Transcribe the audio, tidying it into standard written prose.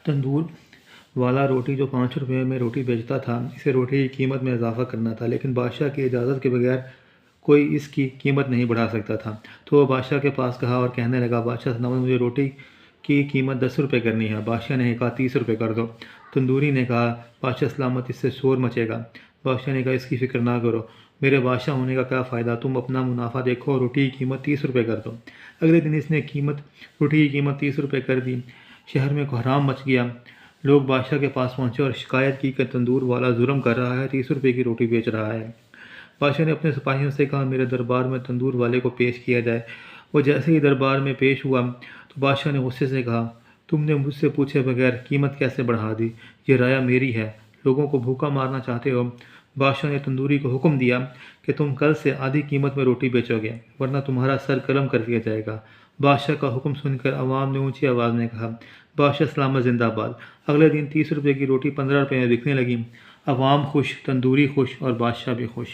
تندور والا روٹی جو 5 روپے میں روٹی بیچتا تھا، اسے روٹی کی قیمت میں اضافہ کرنا تھا، لیکن بادشاہ کی اجازت کے بغیر کوئی اس کی قیمت نہیں بڑھا سکتا تھا۔ تو وہ بادشاہ کے پاس کہا اور کہنے لگا، بادشاہ سلامت، مجھے روٹی کی قیمت 10 روپے کرنی ہے۔ بادشاہ نے کہا 30 روپے کر دو۔ تندوری نے کہا، بادشاہ سلامت، اس سے شور مچے گا۔ بادشاہ نے کہا، اس کی فکر نہ کرو، میرے بادشاہ ہونے کا کیا فائدہ، تم اپنا منافع دیکھو اور روٹی کی قیمت 30 روپے کر دو۔ اگلے دن اس نے روٹی کی قیمت 30 روپے کر دی۔ شہر میں کوہرام مچ گیا۔ لوگ بادشاہ کے پاس پہنچے اور شکایت کی کہ تندور والا ظلم کر رہا ہے، 30 روپے کی روٹی بیچ رہا ہے۔ بادشاہ نے اپنے سپاہیوں سے کہا، میرے دربار میں تندور والے کو پیش کیا جائے۔ وہ جیسے ہی دربار میں پیش ہوا تو بادشاہ نے غصے سے کہا، تم نے مجھ سے پوچھے بغیر قیمت کیسے بڑھا دی؟ یہ رعایا میری ہے، لوگوں کو بھوکا مارنا چاہتے ہو؟ بادشاہ نے تندوری کو حکم دیا کہ تم کل سے آدھی قیمت میں روٹی بیچو گے، ورنہ تمہارا سر قلم کر دیا جائے گا۔ بادشاہ کا حکم سن کر عوام نے اونچی آواز میں کہا، بادشاہ سلامت زندہ باد۔ اگلے دن 30 روپے کی روٹی 15 روپے میں بکنے لگی۔ عوام خوش، تندوری خوش اور بادشاہ بھی خوش۔